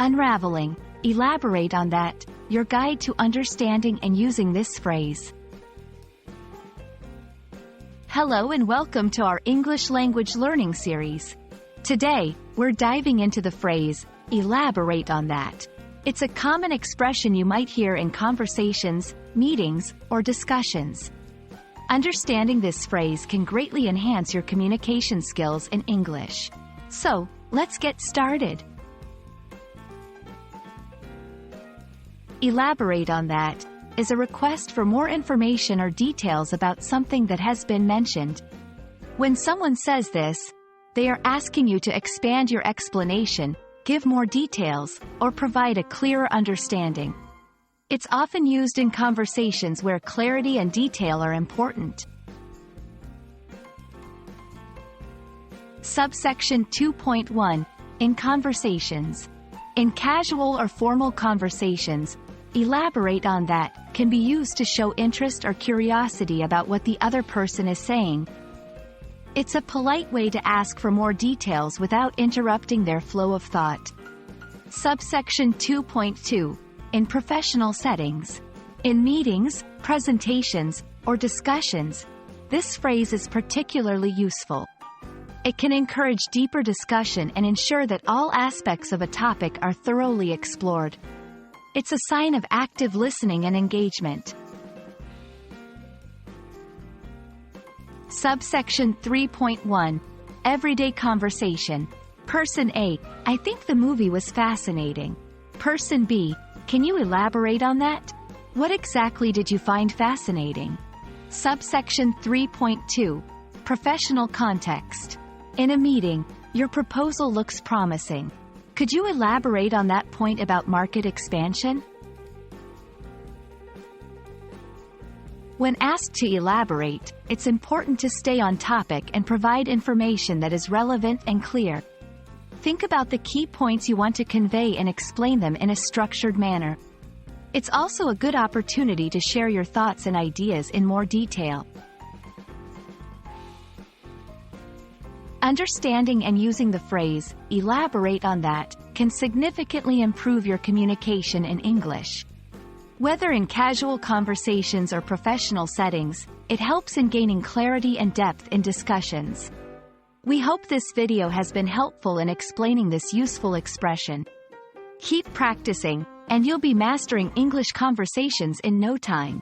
Unraveling, elaborate on that, your guide to understanding and using this phrase. Hello and welcome to our English language learning series. Today, we're diving into the phrase, elaborate on that. It's a common expression you might hear in conversations, meetings, or discussions. Understanding this phrase can greatly enhance your communication skills in English. So, let's get started. Elaborate on that is a request for more information or details about something that has been mentioned. When someone says this, they are asking you to expand your explanation, give more details, or provide a clearer understanding. It's often used in conversations where clarity and detail are important. Subsection 2.1. In conversations. In casual or formal conversations, elaborate on that can be used to show interest or curiosity about what the other person is saying. It's a polite way to ask for more details without interrupting their flow of thought. Subsection 2.2. In professional settings. In meetings, presentations, or discussions, this phrase is particularly useful. It can encourage deeper discussion and ensure that all aspects of a topic are thoroughly explored. It's a sign of active listening and engagement. Subsection 3.1. Everyday conversation. Person A, I think the movie was fascinating. Person B, can you elaborate on that? What exactly did you find fascinating? Subsection 3.2. Professional context. In a meeting, your proposal looks promising. Could you elaborate on that point about market expansion? When asked to elaborate, it's important to stay on topic and provide information that is relevant and clear. Think about the key points you want to convey and explain them in a structured manner. It's also a good opportunity to share your thoughts and ideas in more detail. Understanding and using the phrase, elaborate on that, can significantly improve your communication in English. Whether in casual conversations or professional settings, it helps in gaining clarity and depth in discussions. We hope this video has been helpful in explaining this useful expression. Keep practicing, and you'll be mastering English conversations in no time.